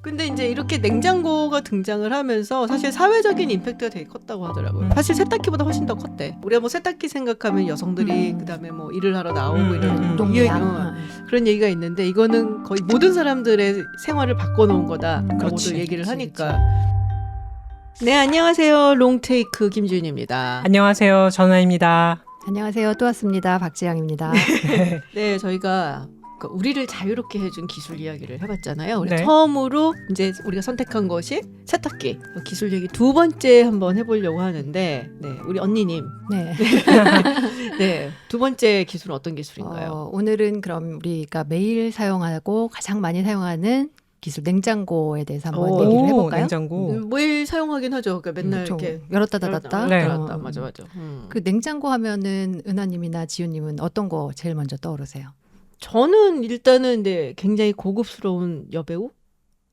근데 이제 이렇게 냉장고가 등장을 하면서 사실 사회적인 임팩트가 되게 컸다고 하더라고요. 사실 세탁기보다 훨씬 더 컸대. 우리가 뭐 세탁기 생각하면 여성들이 그다음에 뭐 일을 하러 나오고 이런 운동량. 그런 얘기가 있는데 이거는 거의 모든 사람들의 생활을 바꿔놓은 거다라고도 그렇지. 얘기를 하니까. 네, 안녕하세요. 롱테이크 김지윤입니다. 안녕하세요. 전화입니다. 안녕하세요. 또 왔습니다. 박지영입니다. 네, 저희가 우리를 자유롭게 해준 기술 이야기를 해봤잖아요. 우리 네. 처음으로 이제 우리가 선택한 것이 세탁기 기술 얘기 두 번째 한번 해보려고 하는데, 네, 우리 언니님, 네. 네, 두 번째 기술은 어떤 기술인가요? 오늘은 그럼 우리가 매일 사용하고 가장 많이 사용하는 기술 냉장고에 대해서 한번 오, 얘기를 해볼까요? 냉장고. 매일 사용하긴 하죠. 그러니까 맨날 그렇죠. 이렇게 열었다 닫았다. 네. 열었다, 맞아. 그 냉장고 하면은 은하님이나 지훈님은 어떤 거 제일 먼저 떠오르세요? 저는 일단은 네, 굉장히 고급스러운 여배우?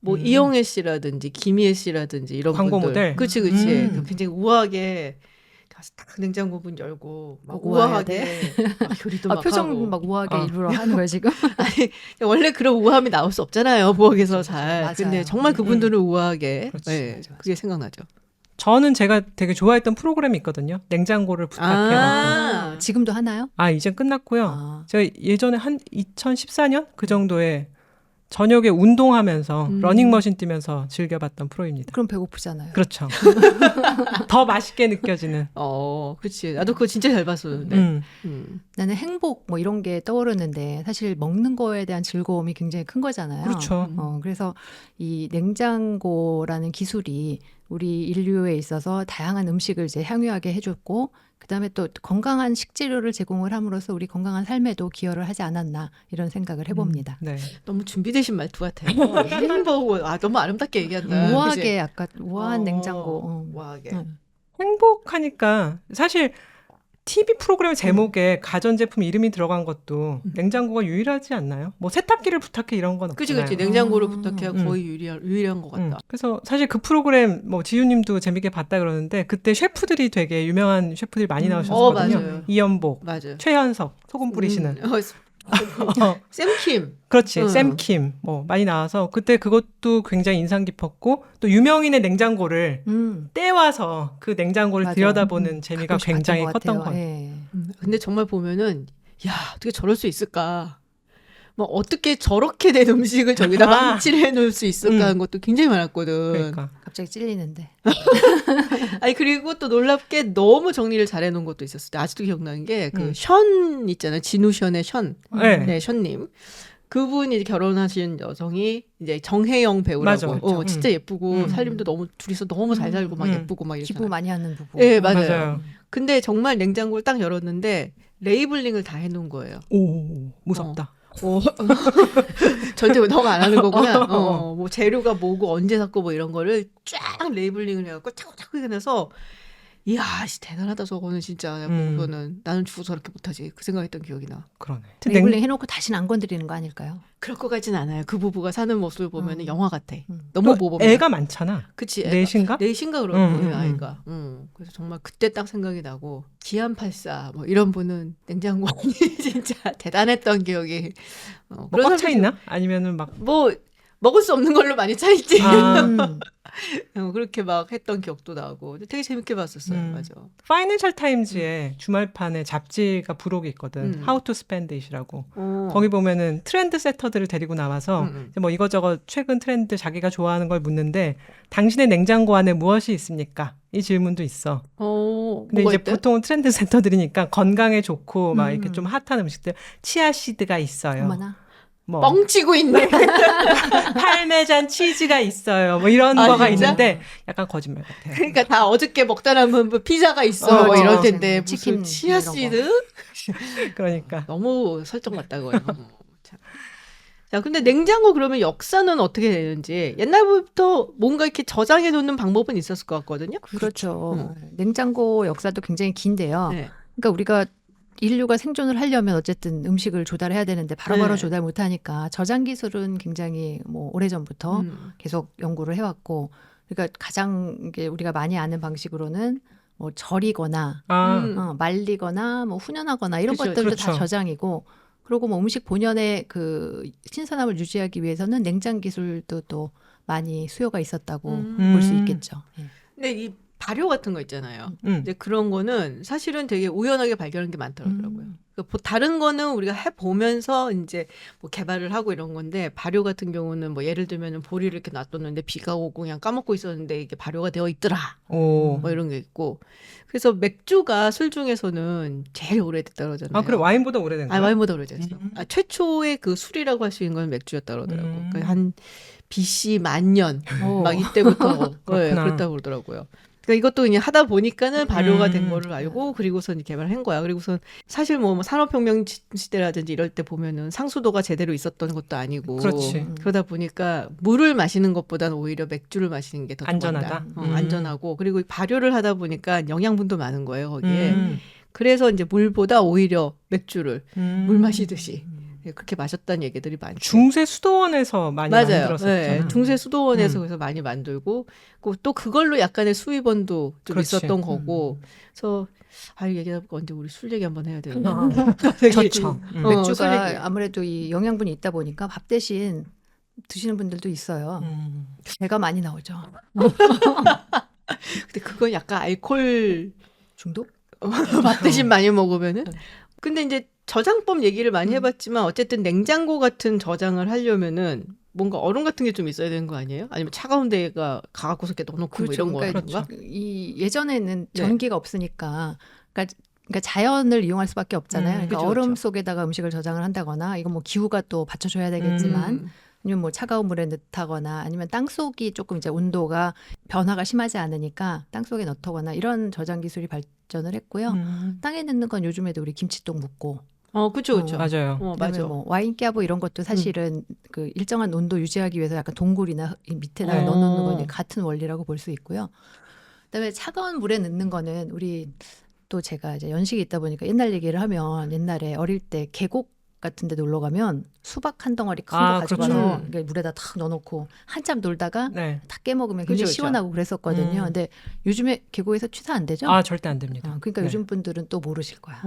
뭐 이영애 씨라든지 김희애 씨라든지 이런 광고 분들. 모델? 그치. 굉장히 우아하게 가서 딱 냉장고 문 열고 막 우아하게 막 교리도 막 표정 하고. 막 우아하게 일부러 하는 거예요 지금? 아니 원래 그런 우아함이 나올 수 없잖아요 부엌에서 잘. 맞아요. 근데 정말 그분들은 우아하게. 그렇지. 네, 맞아. 그게 생각나죠. 저는 제가 되게 좋아했던 프로그램이 있거든요. 냉장고를 부탁해요. 아. 지금도 하나요? 이젠 끝났고요. 아. 제가 예전에 한 2014년 그 정도에 저녁에 운동하면서 러닝머신 뛰면서 즐겨봤던 프로입니다. 그럼 배고프잖아요. 그렇죠. 더 맛있게 느껴지는. 그렇지. 나도 그거 진짜 잘 봤었는데. 나는 행복 뭐 이런 게 떠오르는데 사실 먹는 거에 대한 즐거움이 굉장히 큰 거잖아요. 그렇죠. 그래서 이 냉장고라는 기술이 우리 인류에 있어서 다양한 음식을 이제 향유하게 해줬고 그다음에 또 건강한 식재료를 제공을 함으로써 우리 건강한 삶에도 기여를 하지 않았나 이런 생각을 해봅니다. 네. 너무 준비되신 말투 같아요. 행복. 너무 아름답게 얘기한다. 우아하게 그치? 약간 우아한 냉장고. 우아하게. 행복하니까 사실 TV 프로그램 제목에 가전제품 이름이 들어간 것도 냉장고가 유일하지 않나요? 뭐 세탁기를 부탁해 이런 건 그치. 없잖아요. 냉장고를 부탁해야 음. 거의 유일한 것 같다. 그래서 사실 그 프로그램 뭐 지윤님도 재밌게 봤다 그러는데 그때 셰프들이 되게 유명한 셰프들이 많이 나오셨거든요. 맞아요. 이연복, 맞아요. 최현석, 소금 뿌리시는. 샘킴. 그렇지. 샘킴 뭐 많이 나와서 그때 그것도 굉장히 인상 깊었고 또 유명인의 냉장고를 떼와서 그 냉장고를 맞아. 들여다보는 재미가 가끔씩 굉장히 봤던 것 컸던 것 같아요. 같아요. 예. 근데 정말 보면은 야 어떻게 저럴 수 있을까? 뭐 어떻게 저렇게 된 음식을 저기다 망치를 해놓을 수 있을까 하는 것도 굉장히 많았거든. 그러니까 갑자기 찔리는데. 아니 그리고 또 놀랍게 너무 정리를 잘해놓은 것도 있었어요. 아직도 기억나는 게 그 션 있잖아요. 진우션의 션. 네. 션님. 그분이 결혼하신 여성이 이제 정혜영 배우라고. 맞아, 그렇죠. 진짜 예쁘고 살림도 너무 둘이서 너무 잘 살고 막 예쁘고 막 기부 이렇게. 많이 하는 부부. 네, 맞아요. 맞아요. 근데 정말 냉장고를 딱 열었는데 레이블링을 다 해놓은 거예요. 오 무섭다. 절대 너가 안 하는 거구나. 뭐 재료가 뭐고 언제 샀고 뭐 이런 거를 쫙 레이블링을 해갖고 차곡차곡 해내서 이야 대단하다 저거는 진짜. 그거는 나는 죽어서 저렇게 못하지 그 생각했던 기억이 나. 그러네. 레이블링 해놓고 다시는 안 건드리는 거 아닐까요? 그럴 것 같진 않아요. 그 부부가 사는 모습을 보면 영화 같아. 너무 또 모범. 애가 많잖아. 그치. 넷인가? 넷인가 그러고 아이가. 그래서 정말 그때 딱 생각이 나고 기안84 뭐 이런 분은 냉장고니 진짜 대단했던 기억이. 뭐 그런 꽉 차 사람들이 있나? 아니면은 막 뭐 먹을 수 없는 걸로 많이 차 있지. 음. 그렇게 막 했던 기억도 나고 되게 재밌게 봤었어요. 맞아. 파이낸셜 타임즈에 주말판에 잡지가 부록이 있거든. How to Spend It이라고. 거기 보면은 트렌드 세터들을 데리고 나와서 이제 뭐 이것저것 최근 트렌드 자기가 좋아하는 걸 묻는데 당신의 냉장고 안에 무엇이 있습니까? 이 질문도 있어. 근데 뭐가 이제 있대? 보통 트렌드 세터들이니까 건강에 좋고 막 이렇게 좀 핫한 음식들 치아씨드가 있어요. 어머나. 뭐 뻥치고 있네. 팔메잔 치즈가 있어요. 뭐 이런 아, 거가 진짜? 있는데 약간 거짓말 같아요. 그러니까 다 어저께 먹다 남은 뭐 피자가 있어 뭐 이럴 텐데 치킨 무슨 치아씨드? 그러니까 너무 설정 같다고요. 자, 근데 냉장고 그러면 역사는 어떻게 되는지 옛날부터 뭔가 이렇게 저장해 놓는 방법은 있었을 것 같거든요. 그렇죠. 냉장고 역사도 굉장히 긴데요. 네. 그러니까 우리가 인류가 생존을 하려면 어쨌든 음식을 조달해야 되는데 바로바로 네. 조달 못하니까 저장 기술은 굉장히 뭐 오래전부터 계속 연구를 해왔고 그러니까 가장 이게 우리가 많이 아는 방식으로는 뭐 절이거나 말리거나 뭐 훈연하거나 이런 그렇죠, 것들도 다 그렇죠. 저장이고 그리고 뭐 음식 본연의 그 신선함을 유지하기 위해서는 냉장 기술도 또 많이 수요가 있었다고 음. 볼 수 있겠죠. 예. 근데 이 발효 같은 거 있잖아요. 음. 이제 그런 거는 사실은 되게 우연하게 발견한 게 많더라고요. 음. 그러니까 다른 거는 우리가 해 보면서 이제 뭐 개발을 하고 이런 건데 발효 같은 경우는 뭐 예를 들면은 보리를 이렇게 놔뒀는데 비가 오고 그냥 까먹고 있었는데 이게 발효가 되어 있더라. 오. 뭐 이런 게 있고. 그래서 맥주가 술 중에서는 제일 오래됐다 그러잖아요. 아, 그래 와인보다 오래된 거야? 와인보다 오래됐어. 최초의 그 술이라고 할 수 있는 건 맥주였다 그러더라고. 그러니까 한 BC 만년 막 이때부터 네, 그렇다고 그러더라고요. 그러니까 이것도 그냥 하다 보니까는 발효가 된 거를 알고 그리고서 개발한 거야. 그리고서 사실 뭐 산업혁명 시대라든지 이럴 때 보면은 상수도가 제대로 있었던 것도 아니고 그렇지. 그러다 보니까 물을 마시는 것보다는 오히려 맥주를 마시는 게 더 안전하다. 안전하고 그리고 발효를 하다 보니까 영양분도 많은 거예요 거기에. 음. 그래서 이제 물보다 오히려 맥주를 물 음. 마시듯이 그렇게 마셨다는 얘기들이 많죠. 중세 수도원에서 많이 맞아요. 만들었었잖아. 네, 중세 수도원에서 그래서 많이 만들고 또 그걸로 약간의 수입원도 좀 그렇지. 있었던 거고. 그래서 얘기하다 보니까 언제 우리 술 얘기 한번 해야 되나? 좋죠. 술 맥주가 얘기. 아무래도 이 영양분이 있다 보니까 밥 대신 드시는 분들도 있어요. 배가 많이 나오죠. 근데 그건 약간 알코올 중독? 밥 대신 많이 먹으면은. 근데 이제 저장법 얘기를 많이 해봤지만 어쨌든 냉장고 같은 저장을 하려면은 뭔가 얼음 같은 게 좀 있어야 되는 거 아니에요? 아니면 차가운 데가 가갖고서 이렇게 넣어놓고 뭐 이런 그러니까 거인가? 이 예전에는 네. 전기가 없으니까 그러니까 자연을 이용할 수밖에 없잖아요. 그러니까 그쵸, 얼음 그쵸. 속에다가 음식을 저장을 한다거나 이건 뭐 기후가 또 받쳐줘야 되겠지만 아니면 뭐 차가운 물에 넣다거나 아니면 땅속이 조금 이제 온도가 변화가 심하지 않으니까 땅속에 넣다거나 이런 저장 기술이 발전을 했고요. 땅에 넣는 건 요즘에도 우리 김치똥 묻고 그쵸, 그쵸. 맞아요. 그다음에 맞아. 뭐 와인 깨부 이런 것도 사실은 그 일정한 온도 유지하기 위해서 약간 동굴이나 이 밑에다가 어. 넣어놓는 건 같은 원리라고 볼 수 있고요. 그다음에 차가운 물에 넣는 거는 우리 또 제가 이제 연식이 있다 보니까 옛날 얘기를 하면 옛날에 어릴 때 계곡 같은 데 놀러 가면 수박 한 덩어리 큰 거 가져가서 그렇죠. 이렇게 물에다 탁 넣어놓고 한참 놀다가 네. 다 깨먹으면 굉장히 그죠. 시원하고 그랬었거든요. 근데 요즘에 계곡에서 취사 안 되죠? 아, 절대 안 됩니다. 그러니까 네. 요즘 분들은 또 모르실 거야.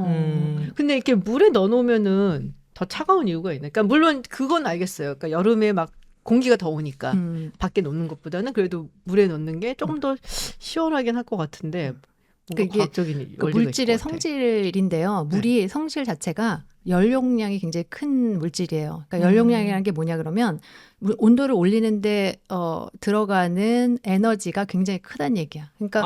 근데 이렇게 물에 넣어놓으면은 더 차가운 이유가 있네. 그러니까 물론 그건 알겠어요. 그러니까 여름에 막 공기가 더우니까 밖에 놓는 것보다는 그래도 물에 넣는 게 조금 더 시원하긴 할 것 같은데 뭔가 이게 과학적인 그 원리가 물질의 있을 것 같아. 성질인데요. 물이 성질 자체가 연용량이 굉장히 큰 물질이에요. 그러니까 연용량이라는 게 뭐냐 그러면 온도를 올리는데 들어가는 에너지가 굉장히 크다는 얘기야. 그러니까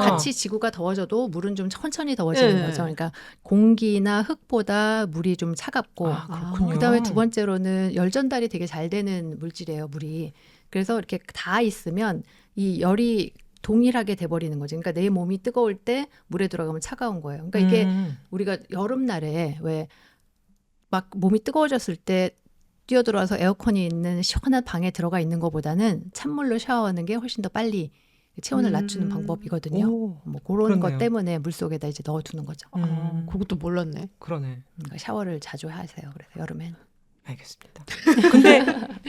같이 지구가 더워져도 물은 좀 천천히 더워지는 거죠. 그러니까 공기나 흙보다 물이 좀 차갑고 그렇군요. 그다음에 두 번째로는 열 전달이 되게 잘 되는 물질이에요, 물이. 그래서 이렇게 다 있으면 이 열이 동일하게 돼버리는 거죠. 그러니까 내 몸이 뜨거울 때 물에 들어가면 차가운 거예요. 그러니까 이게 우리가 여름날에 왜 막 몸이 뜨거워졌을 때 뛰어들어와서 에어컨이 있는 시원한 방에 들어가 있는 것보다는 찬물로 샤워하는 게 훨씬 더 빨리 체온을 낮추는 방법이거든요. 오, 뭐 그런 것 그렇네요. 때문에 물속에다 이제 넣어두는 거죠. 그것도 몰랐네. 그러네. 그러니까 샤워를 자주 하세요. 그래서 여름엔. 알겠습니다. 근데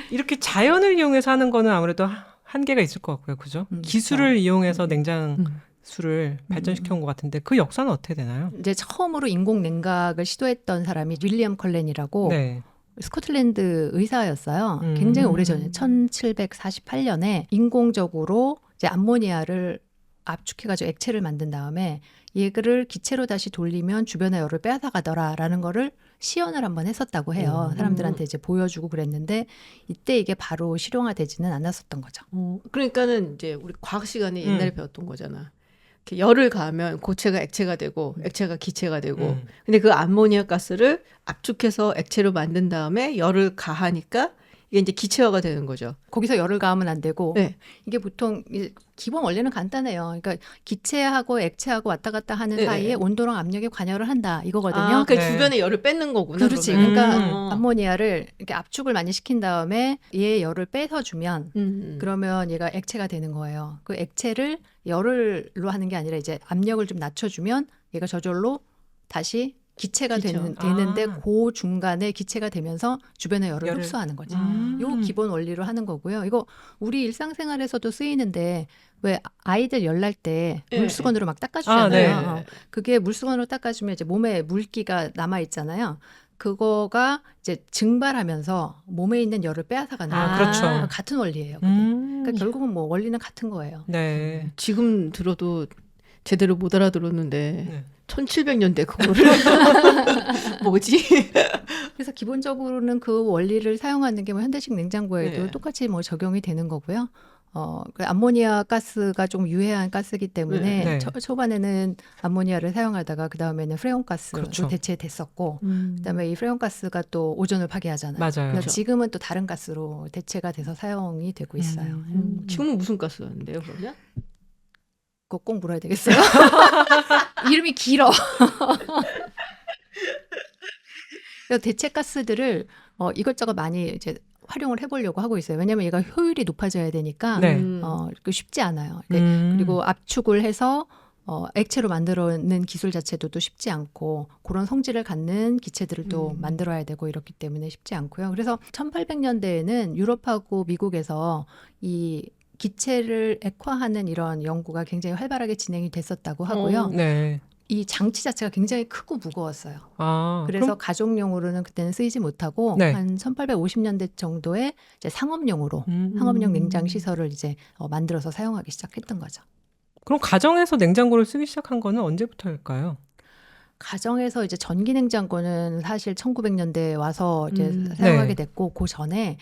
이렇게 자연을 이용해서 하는 거는 아무래도 한계가 있을 것 같고요. 그죠? 기술을 이용해서 냉장수를 발전시켜 온 것 같은데 그 역사는 어떻게 되나요? 이제 처음으로 인공 냉각을 시도했던 사람이 윌리엄 컬렌이라고 네. 스코틀랜드 의사였어요. 굉장히 오래전에 1748년에 인공적으로 이제 암모니아를 압축해가지고 액체를 만든 다음에 얘를 기체로 다시 돌리면 주변의 열을 빼앗아가더라라는 거를 시연을 한번 했었다고 해요. 사람들한테 이제 보여주고 그랬는데 이때 이게 바로 실용화되지는 않았었던 거죠. 그러니까는 이제 우리 과학 시간에 옛날에 배웠던 거잖아. 이렇게 열을 가하면 고체가 액체가 되고 액체가 기체가 되고 근데 그 암모니아 가스를 압축해서 액체로 만든 다음에 열을 가하니까 이게 이제 기체화가 되는 거죠. 거기서 열을 가하면 안 되고 네. 이게 보통 기본 원리는 간단해요. 그러니까 기체하고 액체하고 왔다 갔다 하는 네. 사이에 온도랑 압력에 관여를 한다 이거거든요. 그러니까 네. 주변에 열을 뺏는 거구나. 그렇지. 그러면. 그러니까 암모니아를 이렇게 압축을 많이 시킨 다음에 얘의 열을 빼서주면 그러면 얘가 액체가 되는 거예요. 그 액체를 열을로 하는 게 아니라 이제 압력을 좀 낮춰주면 얘가 저절로 다시 기체가 되는데 그 중간에 기체가 되면서 주변의 열을 흡수하는 거지. 요 기본 원리로 하는 거고요. 이거 우리 일상생활에서도 쓰이는데 왜 아이들 열날 때 물수건으로 막 닦아주잖아요. 네. 그게 물수건으로 닦아주면 이제 몸에 물기가 남아 있잖아요. 그거가 이제 증발하면서 몸에 있는 열을 빼앗아가는 아, 거예요. 그렇죠. 같은 원리예요. 그게. 그러니까 결국은 뭐 원리는 같은 거예요. 네. 지금 들어도 제대로 못 알아들었는데 네. 1700년대 그거를 뭐지? 그래서 기본적으로는 그 원리를 사용하는 게 뭐 현대식 냉장고에도 네. 똑같이 뭐 적용이 되는 거고요. 그 암모니아 가스가 좀 유해한 가스이기 때문에 네. 초반에는 암모니아를 사용하다가 그 다음에는 프레온 가스로 그렇죠. 대체됐었고, 그다음에 이 프레온 가스가 또 오존을 파괴하잖아요. 맞아요. 그래서 지금은 또 다른 가스로 대체가 돼서 사용이 되고 있어요. 지금은 무슨 가스였는데요, 그러면? 그거 꼭 물어야 되겠어요? 이름이 길어. 그래서 대체 가스들을 이것저것 많이 이제 활용을 해보려고 하고 있어요. 왜냐하면 얘가 효율이 높아져야 되니까 네. 그 쉽지 않아요. 그리고 압축을 해서 액체로 만들어낸 기술 자체도 또 쉽지 않고 그런 성질을 갖는 기체들을 또 만들어야 되고 이렇기 때문에 쉽지 않고요. 그래서 1800년대에는 유럽하고 미국에서 이 기체를 액화하는 이런 연구가 굉장히 활발하게 진행이 됐었다고 하고요. 네. 이 장치 자체가 굉장히 크고 무거웠어요. 아, 그래서 그럼- 가족용으로는 그때는 쓰이지 못하고 네. 한 1850년대 정도에 이제 상업용으로 상업용 냉장 시설을 이제 만들어서 사용하기 시작했던 거죠. 그럼 가정에서 냉장고를 쓰기 시작한 거는 언제부터일까요? 가정에서 이제 전기 냉장고는 사실 1900년대에 와서 이제 사용하게 네. 됐고 그 전에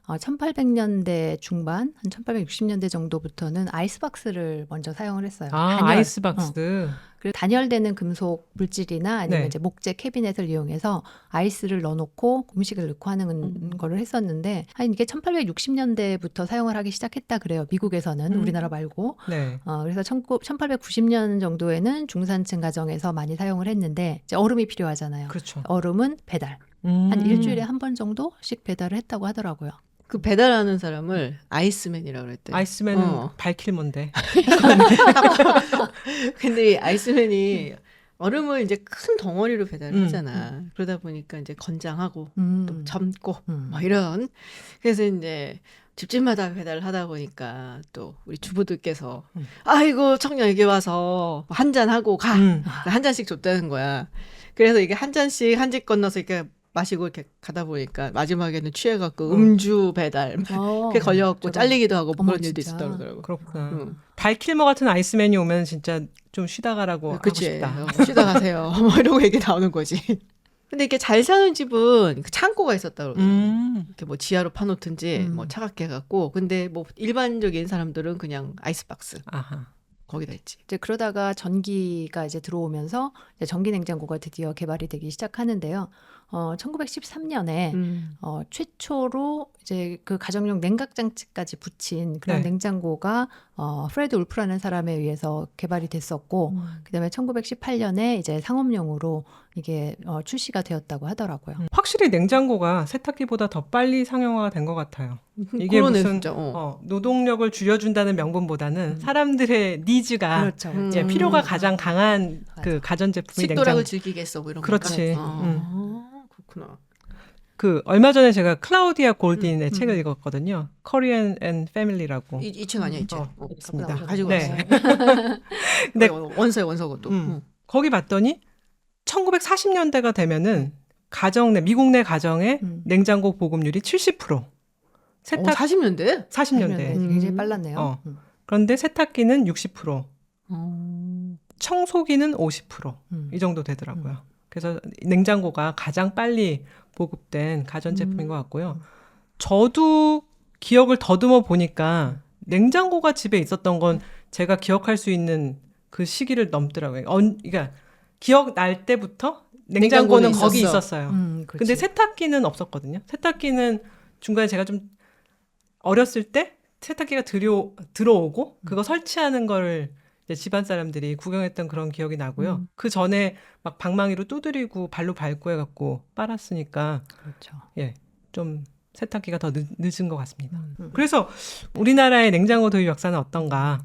1800년대 중반, 한 1860년대 정도부터는 아이스박스를 먼저 사용을 했어요. 아, 단열. 아이스박스. 그리고 단열되는 금속 물질이나 아니면 네. 이제 목재 캐비넷을 이용해서 아이스를 넣어놓고 음식을 넣고 하는 거를 했었는데 한 이게 1860년대부터 사용을 하기 시작했다 그래요. 미국에서는 우리나라 말고. 네. 그래서 1890년 정도에는 중산층 가정에서 많이 사용을 했는데 이제 얼음이 필요하잖아요. 그렇죠. 얼음은 배달. 한 일주일에 한 번 정도씩 배달을 했다고 하더라고요. 그 배달하는 사람을 아이스맨이라고 그랬대. 아이스맨은 밝힐몬데. 근데 이 아이스맨이 얼음을 이제 큰 덩어리로 배달을 하잖아. 그러다 보니까 이제 건장하고 또 젊고 뭐 이런. 그래서 이제 집집마다 배달을 하다 보니까 또 우리 주부들께서 아이고 청년에게 와서 한 잔 하고 가. 한 잔씩 줬다는 거야. 그래서 이게 한 잔씩 한 집 건너서 이렇게 마시고 이렇게 가다 보니까 마지막에는 취해갖고 음주 배달 그게 걸려갖고 잘리기도 하고 뭐 어머, 그런 일도 진짜. 있었다고 그러더라고. 그렇구나. 발킬머 같은 아이스맨이 오면 진짜 좀 쉬다 가라고 하고 그치. 싶다. 쉬다 가세요. 뭐 이러고 얘기 나오는 거지. 근데 이렇게 잘 사는 집은 그 창고가 있었다고 그러더라고. 이렇게 뭐 지하로 파놓든지 뭐 차갑게 해갖고. 근데 뭐 일반적인 사람들은 그냥 아이스박스 아하. 거기다 있지. 이제 그러다가 전기가 이제 들어오면서 이제 전기 냉장고가 드디어 개발이 되기 시작하는데요. 1913년에 최초로 이제 그 가정용 냉각 장치까지 붙인 그런 네. 냉장고가 프레드 울프라는 사람에 의해서 개발이 됐었고, 그다음에 1918년에 이제 상업용으로 이게 출시가 되었다고 하더라고요. 확실히 냉장고가 세탁기보다 더 빨리 상용화가 된 것 같아요. 이게 그러네, 무슨 진짜. 노동력을 줄여준다는 명분보다는 사람들의 니즈가 그렇죠. 이제 필요가 가장 강한 그 가전제품이 식도락을 냉장. 즐기겠어 뭐 이런 그렇지. 건가? 그렇구나. 그 얼마 전에 제가 클라우디아 골딘의 책을 읽었거든요. Korean and Family라고. 이 책 아니야, 이 책. 있습니다. 가지고 네. 왔어요. 근데 원서에 원서 것도. 거기 봤더니 1940년대가 되면은 미국 내 가정의 냉장고 보급률이 70%. 세탁 40년대? 40년대. 굉장히 빨랐네요. 그런데 세탁기는 60%. 청소기는 50%. 이 정도 되더라고요. 그래서 냉장고가 가장 빨리 보급된 가전제품인 것 같고요. 저도 기억을 더듬어 보니까 냉장고가 집에 있었던 건 제가 기억할 수 있는 그 시기를 넘더라고요. 그러니까 기억날 때부터 냉장고는 거기 있었어요. 근데 세탁기는 없었거든요. 세탁기는 중간에 제가 좀 어렸을 때 세탁기가 들어오고 그거 설치하는 거를 이제 집안 사람들이 구경했던 그런 기억이 나고요. 그 전에 막 방망이로 두드리고 발로 밟고 해갖고 빨았으니까 그렇죠. 예, 좀 세탁기가 더 늦은 것 같습니다. 그래서 우리나라의 냉장고 도입 역사는 어떤가?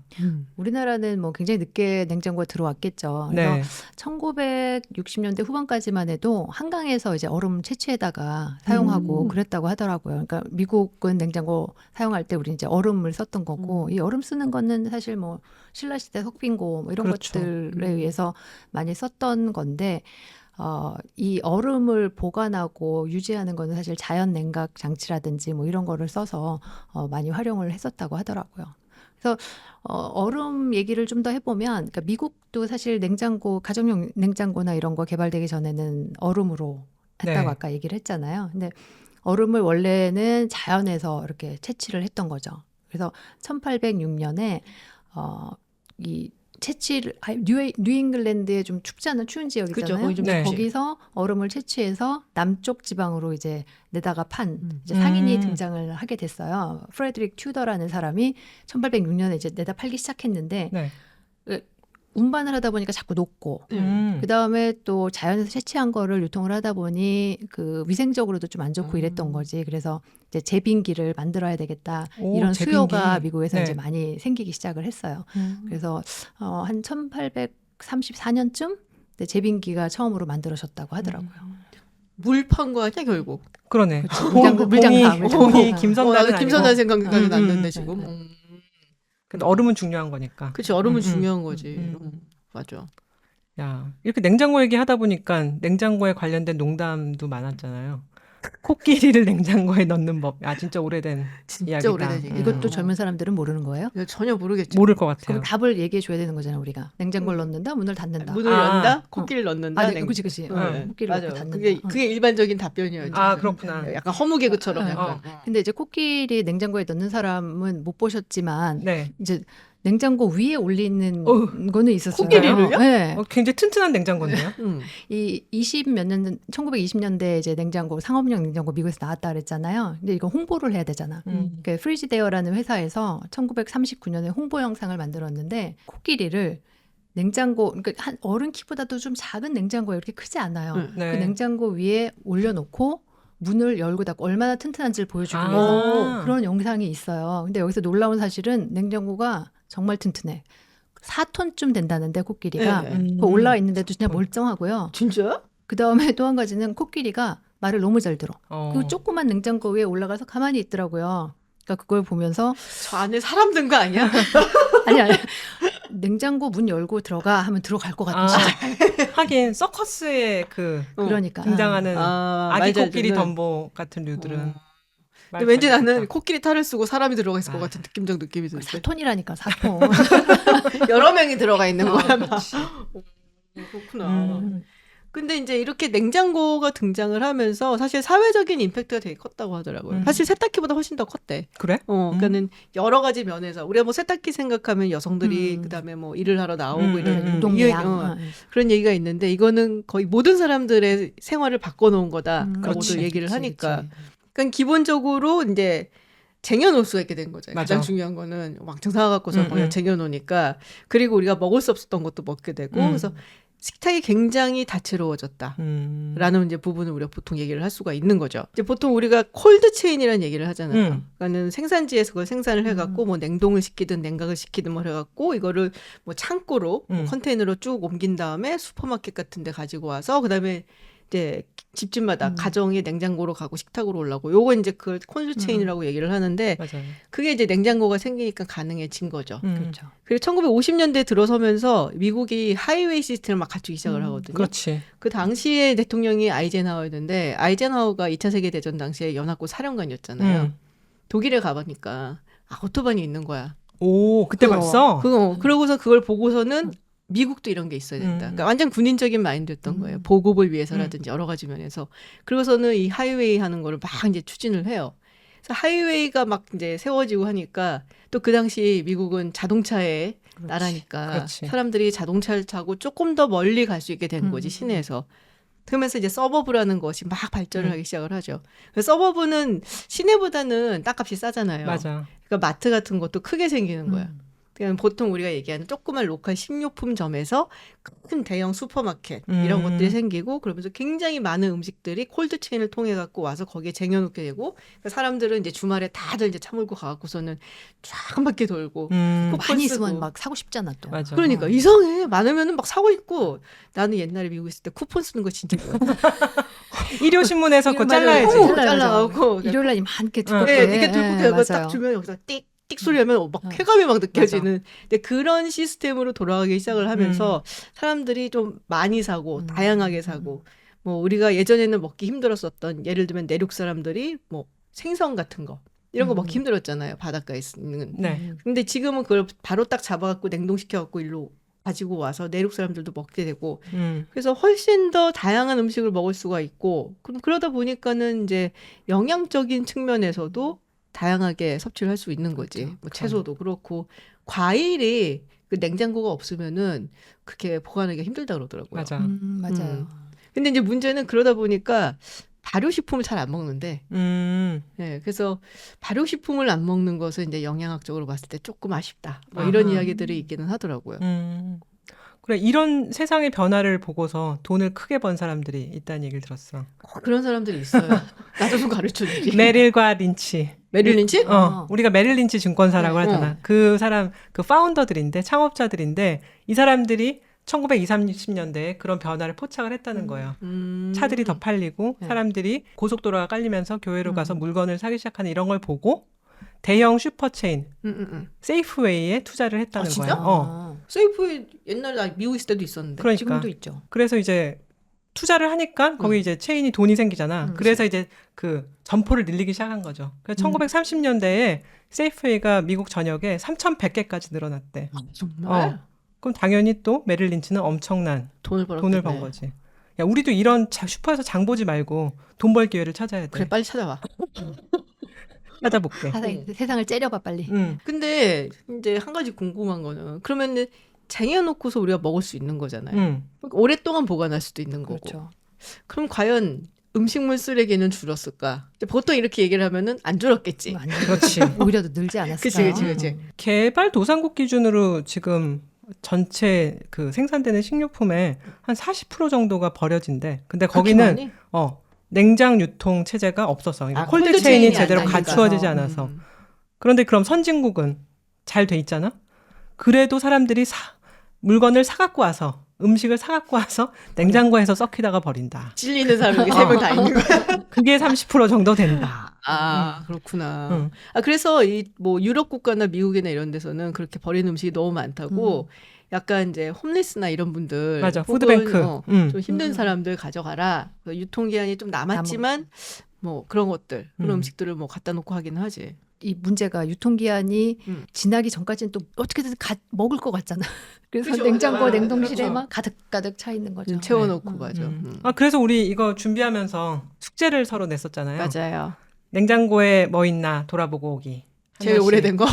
우리나라는 뭐 굉장히 늦게 냉장고가 들어왔겠죠. 그래서 네. 1960년대 후반까지만 해도 한강에서 이제 얼음 채취에다가 사용하고 그랬다고 하더라고요. 그러니까 미국은 냉장고 사용할 때 우리는 이제 얼음을 썼던 거고 이 얼음 쓰는 거는 사실 뭐 신라시대 석빙고 뭐 이런 그렇죠. 것들에 의해서 많이 썼던 건데 이 얼음을 보관하고 유지하는 거는 사실 자연 냉각 장치라든지 뭐 이런 거를 써서 많이 활용을 했었다고 하더라고요. 그래서 얼음 얘기를 좀 더 해보면, 그러니까 미국도 사실 냉장고, 가정용 냉장고나 이런 거 개발되기 전에는 얼음으로 했다고 네. 아까 얘기를 했잖아요. 근데 얼음을 원래는 자연에서 이렇게 채취를 했던 거죠. 그래서 1806년에 이 채취를 뉴잉글랜드에 좀 춥잖아요. 추운 그죠, 지역이잖아요. 거기 좀 네. 춥지. 거기서 얼음을 채취해서 남쪽 지방으로 이제 내다가 판 이제 상인이 등장을 하게 됐어요. 프레드릭 튜더라는 사람이 1806년에 이제 내다 팔기 시작했는데 네. 운반을 하다 보니까 자꾸 녹고 그 다음에 또 자연에서 채취한 거를 유통을 하다 보니 그 위생적으로도 좀 안 좋고 이랬던 거지. 그래서 이제 제빙기를 만들어야 되겠다. 오, 이런 제빙기. 수요가 미국에서 네. 이제 많이 생기기 시작을 했어요. 그래서 한 1834년쯤 제빙기가 처음으로 만들어졌다고 하더라고요. 물 판 거 아니야 결국. 그러네. 물장사. 봉이 김선달은 나도 김선달 아니고. 생각이 났는데 네. 지금. 근데 얼음은 중요한 거니까. 그치 얼음은 중요한 거지. 음. 맞아. 야, 이렇게 냉장고 얘기하다 보니까 냉장고에 관련된 농담도 많았잖아요. 코끼리를 냉장고에 넣는 법. 아, 진짜 오래된 진짜 이야기다. 오래된 얘기야. 이것도 젊은 사람들은 모르는 거예요? 전혀 모르겠죠. 모를 것 같아요. 그럼 답을 얘기해 줘야 되는 거잖아 우리가. 냉장고를 넣는다, 문을 닫는다. 문을 아. 연다, 코끼리를 넣는다. 아, 네, 그치. 네. 코끼리를 맞아. 넣고 닫는다. 그게 일반적인 답변이었죠. 아, 그렇구나. 약간 허무개그처럼 네. 약간. 근데 이제 코끼리 냉장고에 넣는 사람은 못 보셨지만 네. 이제 냉장고 위에 올리는 어휴, 거는 있었어요. 코끼리를요? 네. 굉장히 튼튼한 냉장고인데요. 이 1920년대 이제 냉장고, 상업용 냉장고 미국에서 나왔다 그랬잖아요. 근데 이거 홍보를 해야 되잖아. 그 프리지데어라는 회사에서 1939년에 홍보 영상을 만들었는데 코끼리를 냉장고, 그러니까 한 어른 키보다도 좀 작은 냉장고에 이렇게 크지 않아요. 네. 그 냉장고 위에 올려놓고 문을 열고 닫고 얼마나 튼튼한지를 보여주기 아. 위해서 그런 영상이 있어요. 근데 여기서 놀라운 사실은 냉장고가 정말 튼튼해. 4톤쯤 된다는데 코끼리가 네. 그 올라와 있는데도 그냥 멀쩡하고요. 진짜? 그 다음에 또 한 가지는 코끼리가 말을 너무 잘 들어. 어. 그 조그만 냉장고 위에 올라가서 가만히 있더라고요. 그러니까 그걸 보면서 저 안에 사람 든 거 아니야? 아니 냉장고 문 열고 들어가 하면 들어갈 것 같은 진짜. 하긴 서커스에 그러니까 등장하는 아기 말 잘 코끼리 듣는. 덤보 같은 류들은 근데 왠지 잘 나는 듣겠다. 코끼리 탈을 쓰고 사람이 들어가 있을 것 아. 같은 느낌적 느낌이 드는데 4톤이라니까 4톤. 여러 명이 들어가 있는 거야. 막. 그치. 그렇구나. 근데 이제 이렇게 냉장고가 등장을 하면서 사실 사회적인 임팩트가 되게 컸다고 하더라고요. 사실 세탁기보다 훨씬 더 컸대. 그래? 그러니까는 여러 가지 면에서 우리가 뭐 세탁기 생각하면 여성들이 그다음에 뭐 일을 하러 나오고 이런 운동량. 그런 얘기가 있는데 이거는 거의 모든 사람들의 생활을 바꿔놓은 거다라고도 그렇지. 얘기를 하니까. 그러니까 기본적으로 이제 쟁여놓을 수가 있게 된 거죠. 맞아. 가장 중요한 거는 왕창 사갖고서 거기다 쟁여놓으니까. 그리고 우리가 먹을 수 없었던 것도 먹게 되고 그래서 식탁이 굉장히 다채로워졌다라는 이제 부분을 우리가 보통 얘기를 할 수가 있는 거죠. 이제 보통 우리가 콜드 체인이라는 얘기를 하잖아요. 그러니까는 생산지에서 그걸 생산을 해갖고 뭐 냉동을 시키든 냉각을 시키든 뭐 해갖고 이거를 뭐 창고로 뭐 컨테이너로 쭉 옮긴 다음에 슈퍼마켓 같은데 가지고 와서 그다음에 이제 집집마다 가정의 냉장고로 가고 식탁으로 올라고 요거 이제 그걸 콜드 체인이라고 얘기를 하는데 맞아요. 그게 이제 냉장고가 생기니까 가능해진 거죠. 그렇죠. 그리고 1950년대 들어서면서 미국이 하이웨이 시스템을 막 갖추기 시작을 하거든요. 그렇지. 그 당시에 대통령이 아이젠하워였는데 아이젠하워가 2차 세계대전 당시에 연합국 사령관이었잖아요. 독일에 가보니까 오토반이 있는 거야. 오, 그때 벌써? 그러고서 그걸 보고서는 미국도 이런 게 있어야 된다. 그러니까 완전 군인적인 마인드였던 거예요. 보급을 위해서라든지 여러 가지 면에서. 그러고서는 이 하이웨이 하는 거를 막 이제 추진을 해요. 그래서 하이웨이가 막 이제 세워지고 하니까 또 그 당시 미국은 자동차의 나라니까 그렇지. 사람들이 자동차를 타고 조금 더 멀리 갈 수 있게 된 거지 시내에서. 그러면서 이제 서버브라는 것이 막 발전을 하기 시작을 하죠. 그래서 서버브는 시내보다는 땅값이 싸잖아요. 맞아. 그러니까 마트 같은 것도 크게 생기는 거야. 그냥 보통 우리가 얘기하는 조그만 로컬 식료품점에서 큰 대형 슈퍼마켓 이런 것들이 생기고 그러면서 굉장히 많은 음식들이 콜드 체인을 통해 갖고 와서 거기에 쟁여놓게 되고 그러니까 사람들은 이제 주말에 다들 이제 차 몰고 가갖고서는 쫙 한 바퀴 돌고 쿠폰 많이 쓰고. 있으면 막 사고 싶잖아 또. 맞아. 그러니까 이상해 많으면은 막 사고 싶고 나는 옛날에 미국 있을 때 쿠폰 쓰는 거 진짜 일요 신문에서 그거 맞아요. 잘라야지. 잘라가고 일요일 날이 많게 두껍게. 네, 이게 들고 그거 딱 맞아요. 주면 여기서 띡 소리 하면 막 쾌감이 막 느껴지는. 근데 그런 시스템으로 돌아가기 시작을 하면서 사람들이 좀 많이 사고 다양하게 사고 뭐 우리가 예전에는 먹기 힘들었었던 예를 들면 내륙 사람들이 뭐 생선 같은 거 이런 거 먹기 힘들었잖아요. 바닷가에 있는. 네. 근데 지금은 그걸 바로 딱 잡아갖고 냉동시켜갖고 일로 가지고 와서 내륙 사람들도 먹게 되고 그래서 훨씬 더 다양한 음식을 먹을 수가 있고 그럼 그러다 보니까는 이제 영양적인 측면에서도 다양하게 섭취를 할 수 있는 거지. 그렇죠. 뭐 채소도 그렇고 과일이 그 냉장고가 없으면은 그렇게 보관하기가 힘들다 그러더라고요. 맞아. 맞아요. 근데 이제 문제는 그러다 보니까 발효식품을 잘 안 먹는데, 네, 그래서 발효식품을 안 먹는 것은 이제 영양학적으로 봤을 때 조금 아쉽다. 뭐 이런 아하. 이야기들이 있기는 하더라고요. 그래 이런 세상의 변화를 보고서 돈을 크게 번 사람들이 있다는 얘기를 들었어. 그런 사람들이 있어요. 나도 좀 가르쳐주지. 메릴과 린치. 메릴 린치? 우리가 메릴 린치 증권사라고 네, 하잖아. 그 사람 그 파운더들인데 창업자들인데 이 사람들이 1920, 30년대에 그런 변화를 포착을 했다는 거예요. 차들이 더 팔리고 네. 사람들이 고속도로가 깔리면서 교회로 가서 물건을 사기 시작하는 이런 걸 보고 대형 슈퍼체인 세이프웨이에 투자를 했다는 아, 진짜? 거예요. 세이프에 옛날에 나 미국 있을 때도 있었는데. 그러니까. 지금도 있죠. 그래서 이제 투자를 하니까 거기 이제 체인이 돈이 생기잖아. 그래서 이제 그 점포를 늘리기 시작한 거죠. 그래서 1930년대에 세이프웨이가 미국 전역에 3,100개까지 늘어났대. 정말? 그럼 당연히 또 메릴 린치는 엄청난 돈을 벌었겠네. 돈을 번 거지. 야, 우리도 이런 슈퍼에서 장 보지 말고 돈 벌 기회를 찾아야 돼. 그래, 빨리 찾아와. 찾아볼게. 세상을 째려봐 빨리. 근데 이제 한 가지 궁금한 거는 그러면은 쟁여놓고서 우리가 먹을 수 있는 거잖아요. 그러니까 오랫동안 보관할 수도 있는 거고. 그렇죠. 그럼 과연 음식물 쓰레기는 줄었을까? 이제 보통 이렇게 얘기를 하면은 안 줄었겠지. 그렇지. 오히려 더 늘지 않았을까요? 그치. 개발도상국 기준으로 지금 전체 그 생산되는 식료품의 한 40% 정도가 버려진대. 근데 거기는 냉장 유통 체제가 없어서 그러니까 콜드 체인이 제대로 갖추어지지 않아서. 그런데 그럼 선진국은 잘 돼 있잖아. 그래도 사람들이 물건을 사갖고 와서 음식을 사갖고 와서 냉장고에서 썩히다가 버린다. 찔리는 사람이 3명 다 있는 거야. 그게 30% 정도 된다. 아, 그렇구나. 그래서 이 뭐 유럽 국가나 미국이나 이런 데서는 그렇게 버리는 음식이 너무 많다고 약간 이제 홈리스나 이런 분들 맞아. 혹은 푸드뱅크. 좀 힘든 사람들 가져가라. 유통기한이 좀 남았지만 뭐 그런 것들, 그런 음식들을 뭐 갖다 놓고 하기는 하지. 이 문제가 유통기한이 지나기 전까지는 또 어떻게든 먹을 것 같잖아. 그래서 그쵸, 냉장고, 맞아. 냉동실에 그렇죠. 막 가득가득 차 있는 거죠. 채워놓고 가죠. 아, 그래서 우리 이거 준비하면서 숙제를 서로 냈었잖아요. 맞아요. 냉장고에 뭐 있나 돌아보고 오기. 제일 하나씩. 오래된 거.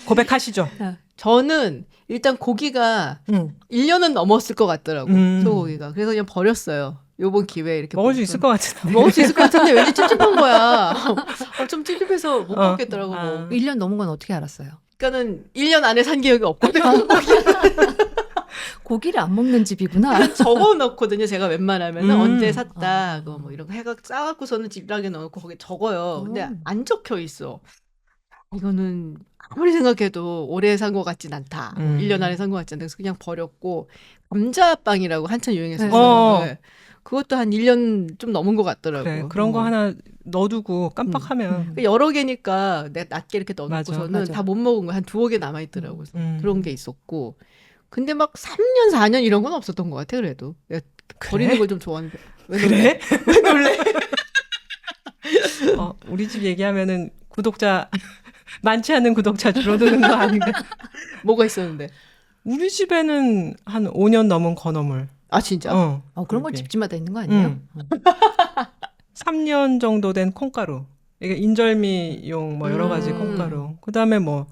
고백하시죠. 저는 일단 고기가 1년은 넘었을 것 같더라고. 소고기가. 그래서 그냥 버렸어요. 요번 기회에 이렇게 먹을 수 있을 것 같은데. 먹을 수 있을 것 같은데 왠지 찝찝한 거야. 좀 찝찝해서 못 먹겠더라고. 뭐. 1년 넘은 건 어떻게 알았어요? 그러니까는 1년 안에 산 기억이 없거든. 고기를 안 먹는 집이구나. 적어 놓거든요. 제가 웬만하면 언제 샀다. 그거 뭐 이런 거 해가 싸갖고서는 집락에 넣어놓고 거기에 적어요. 근데 안 적혀 있어. 이거는 아무리 생각해도 오래 산 것 같진 않다. 1년 안에 산 것 같지 않다. 그래서 그냥 버렸고 감자빵이라고 한참 유행했었어요. 네. 그것도 한 1년 좀 넘은 것 같더라고요. 그래, 그런 거 하나 넣어두고 깜빡하면. 여러 개니까 내가 낮게 이렇게 넣어놓고서는 맞아. 다 못 먹은 거 한 2개 남아있더라고요. 그런 게 있었고. 근데 막 3년, 4년 이런 건 없었던 것 같아, 그래도. 내가 버리는 걸 좀 좋아하는데. 왜 그래? 왜 놀래? 우리 집 얘기하면은 구독자 많지 않은 구독자 줄어드는 거 아닌가? 뭐가 있었는데? 우리 집에는 한 5년 넘은 건어물. 아, 진짜? 그런 건 집집마다 있는 거 아니에요? 3년 정도 된 콩가루. 이게 인절미용 뭐 여러 가지 콩가루. 그다음에 뭐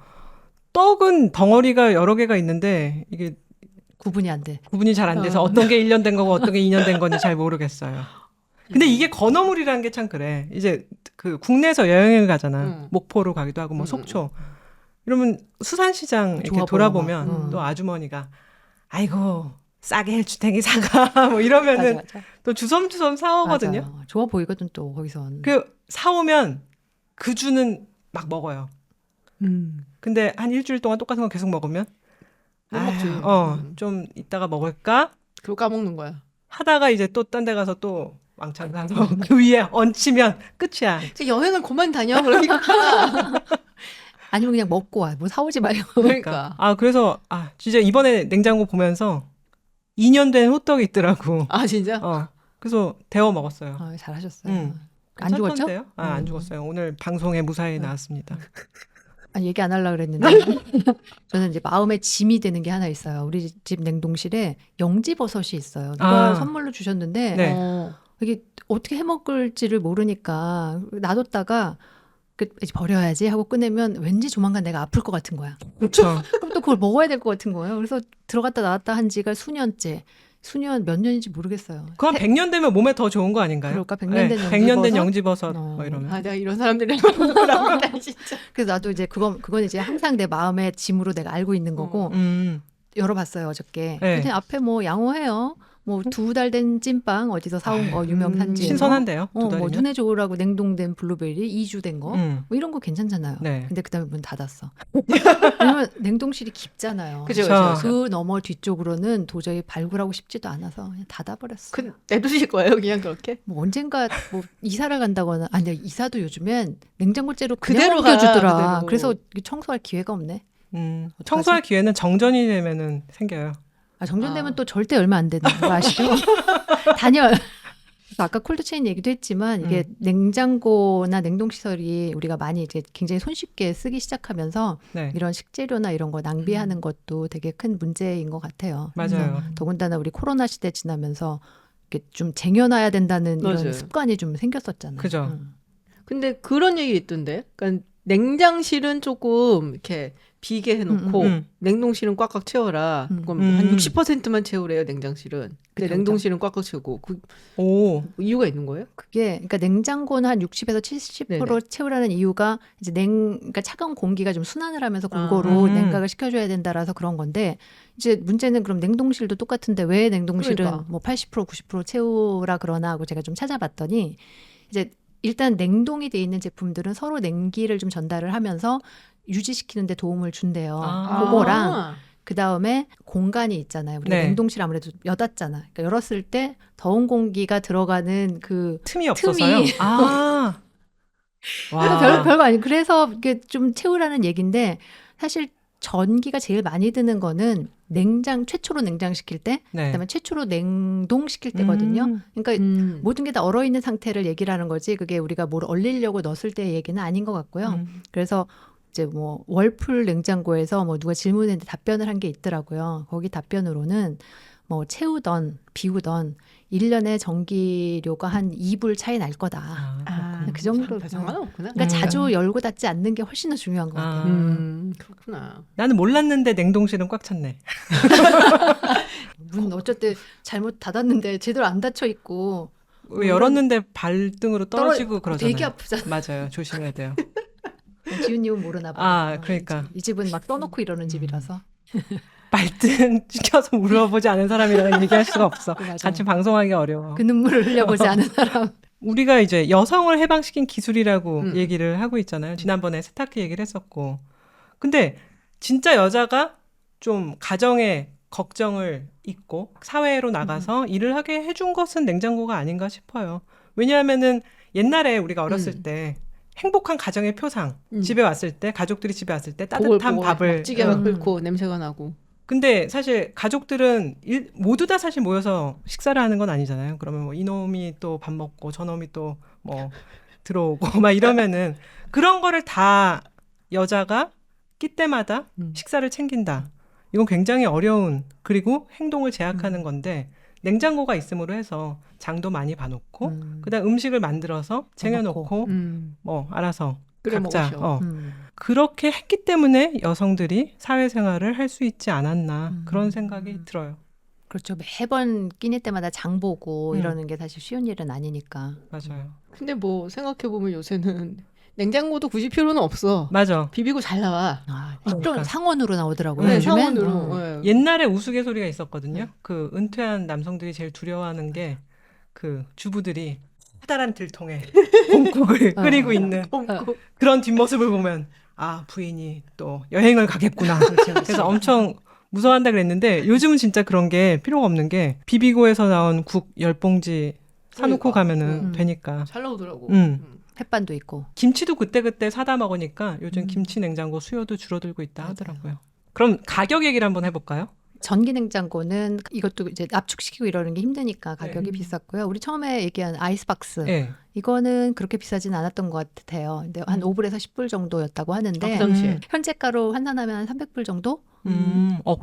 떡은 덩어리가 여러 개가 있는데 이게 구분이 안 돼. 구분이 잘 안 돼서 어떤 게 1년 된 거고 어떤 게 2년 된 건지 잘 모르겠어요. 근데 이게 건어물이라는 게 참 그래. 이제 그 국내에서 여행을 가잖아. 목포로 가기도 하고 뭐 속초. 이러면 수산시장 이렇게 돌아보면 또 아주머니가 아이고 싸게 헬주탱이 사가 뭐 이러면은 맞아. 또 주섬주섬 사오거든요. 맞아. 좋아 보이거든 또 거기선. 그 사오면 그 주는 막 먹어요. 근데 한 일주일 동안 똑같은 거 계속 먹으면 못 먹지. 좀 이따가 먹을까 그거 까먹는 거야. 하다가 이제 또 딴 데 가서 또 왕창 사서 그 위에 얹히면 끝이야. 여행을 그만 다녀 그러니까. 아니면 그냥 먹고 와. 뭐 사오지 말고. 그러니까. 그래서 진짜 이번에 냉장고 보면서 2년 된 호떡이 있더라고. 아 진짜? 그래서 데워 먹었어요. 잘하셨어요. 안 죽었죠? 괜찮던데요? 안 죽었어요. 오늘 방송에 무사히 나왔습니다. 얘기 안 하려고 그랬는데 저는 이제 마음에 짐이 되는 게 하나 있어요. 우리 집 냉동실에 영지버섯이 있어요. 누가 선물로 주셨는데 네. 이게 어떻게 해먹을지를 모르니까 놔뒀다가 이제 버려야지 하고 꺼내면 왠지 조만간 내가 아플 것 같은 거야. 그렇죠. 그럼 또 그걸 먹어야 될 것 같은 거예요. 그래서 들어갔다 나왔다 한 지가 수년째. 수년 몇 년인지 모르겠어요. 그건 100년 되면 몸에 더 좋은 거 아닌가요? 그럴까? 100년 된 100년 된 영지버섯? 영지버섯 뭐 이러면. 아 내가 이런 사람들이랑 먹으라고 진짜. 그래서 나도 이제 그건 이제 항상 내 마음의 짐으로 내가 알고 있는 거고 열어봤어요 어저께. 네. 근데 앞에 뭐 양호해요. 뭐 2달 된 찐빵 어디서 사온 거 유명 산지. 신선한데요. 두 뭐 달이면. 눈에 좋으라고 냉동된 블루베리 2주 된 거. 뭐 이런 거 괜찮잖아요. 네. 근데 그다음에 문 닫았어. 왜냐면 냉동실이 깊잖아요. 그죠, 그쵸. 그 너머 뒤쪽으로는 도저히 발굴하고 싶지도 않아서 그냥 닫아버렸어. 내두실 거예요 그냥 그렇게? 뭐 언젠가 뭐 이사를 간다거나 아니 이사도 요즘엔 냉장고째로 그냥 그대로 가, 옮겨주더라. 그대로. 그래서 청소할 기회가 없네. 청소할 기회는 정전이 되면은 생겨요. 정전되면 또 절대 얼마 안 되는 거 아시죠? 단열. 그래서 아까 콜드체인 얘기도 했지만 이게 냉장고나 냉동시설이 우리가 많이 이제 굉장히 손쉽게 쓰기 시작하면서 네. 이런 식재료나 이런 거 낭비하는 것도 되게 큰 문제인 것 같아요. 맞아요. 더군다나 우리 코로나 시대 지나면서 이렇게 좀 쟁여놔야 된다는 맞아요. 이런 습관이 좀 생겼었잖아요. 그죠. 근데 그런 얘기 있던데. 그러니까 냉장실은 조금 이렇게 비게 해놓고 냉동실은 꽉꽉 채워라. 그럼 한 60%만 채우래요 냉장실은. 근데 그쵸, 냉동실은 꽉꽉 채우고 오. 이유가 있는 거예요? 그게 그러니까 냉장고는 한 60에서 70% 네네. 채우라는 이유가 이제 그러니까 차가운 공기가 좀 순환을 하면서 골고루 냉각을 시켜줘야 된다라서 그런 건데 이제 문제는 그럼 냉동실도 똑같은데 왜 냉동실은 그러니까. 뭐 80% 90% 채우라 그러나 하고 제가 좀 찾아봤더니 이제 일단 냉동이 돼 있는 제품들은 서로 냉기를 좀 전달을 하면서 유지시키는 데 도움을 준대요. 그거랑 그다음에 공간이 있잖아요. 우리가 네. 냉동실 아무래도 여닫잖아. 그러니까 열었을 때 더운 공기가 들어가는 그 틈이 없어서요. 아. 와. 별거 아니. 그래서 이게 좀 채우라는 얘기인데 사실 전기가 제일 많이 드는 거는 최초로 냉장시킬 때, 네. 그다음에 최초로 냉동시킬 때거든요. 그러니까 모든 게 다 얼어 있는 상태를 얘기를 하는 거지. 그게 우리가 뭘 얼리려고 넣었을 때의 얘기는 아닌 것 같고요. 그래서 이제 뭐 월풀 냉장고에서 뭐 누가 질문했는데 답변을 한 게 있더라고요. 거기 답변으로는 뭐 채우던 비우던 1년에 전기료가 한 2불 차이 날 거다. 그 정도로. 상관없구나. 그러니까 자주 열고 닫지 않는 게 훨씬 더 중요한 것 같아요. 그렇구나. 나는 몰랐는데 냉동실은 꽉 찼네. 문 어쨌든 잘못 닫았는데 제대로 안 닫혀 있고 왜 열었는데 발등으로 떨어지고 그러잖아요. 되게 아프잖아. 맞아요. 조심해야 돼요. 지훈님은 모르나 봐요. 그러니까. 이 집은 막 떠놓고 이러는 집이라서. 발등 찍혀서 물어보지 않은 사람이라는 얘기할 수가 없어. 맞아. 같이 방송하기 어려워. 그 눈물을 흘려보지 않은 사람. 우리가 이제 여성을 해방시킨 기술이라고 얘기를 하고 있잖아요. 지난번에 세탁기 얘기를 했었고. 근데 진짜 여자가 좀 가정에 걱정을 잊고 사회로 나가서 일을 하게 해준 것은 냉장고가 아닌가 싶어요. 왜냐하면은 옛날에 우리가 어렸을 때 행복한 가정의 표상, 집에 왔을 때 가족들이 집에 왔을 때 따뜻한 밥을 찌개가 끓고 냄새가 나고. 근데 사실 가족들은 모두 다 사실 모여서 식사를 하는 건 아니잖아요. 그러면 뭐 이놈이 또 밥 먹고 저놈이 또 뭐 들어오고 막 이러면은 그런 거를 다 여자가 끼 때마다 식사를 챙긴다. 이건 굉장히 어려운 그리고 행동을 제약하는 건데 냉장고가 있음으로 해서 장도 많이 봐놓고 그다음 음식을 만들어서 쟁여놓고 뭐 알아서 끓여 각자 먹으셔. 그렇게 했기 때문에 여성들이 사회생활을 할 수 있지 않았나 그런 생각이 들어요. 그렇죠. 매번 끼니 때마다 장 보고 이러는 게 사실 쉬운 일은 아니니까. 맞아요. 근데 뭐 생각해보면 요새는 냉장고도 굳이 필요는 없어. 맞아. 비비고 잘 나와. 좀 상온으로 나오더라고요. 네, 요즘엔. 상온으로. 네. 옛날에 우스갯소리가 있었거든요. 그 은퇴한 남성들이 제일 두려워하는 게 그 주부들이 커다란 들통에 콩국을 끓이고 있는 그런 뒷모습을 보면 아 부인이 또 여행을 가겠구나. 그래서 엄청 무서워한다 그랬는데 요즘은 진짜 그런 게 필요가 없는 게 비비고에서 나온 국 10봉지 사놓고 가면은 되니까. 잘 나오더라고. 햇반도 있고. 김치도 그때그때 사다 먹으니까 요즘 김치 냉장고 수요도 줄어들고 있다 하더라고요. 그럼 가격 얘기를 한번 해볼까요? 전기 냉장고는 이것도 이제 압축시키고 이러는 게 힘드니까 가격이 비쌌고요. 우리 처음에 얘기한 아이스박스 네. 이거는 그렇게 비싸진 않았던 것 같아요. 근데 한 5불에서 10불 정도였다고 하는데 그 당시에. 현재가로 환산하면 한 300불 정도?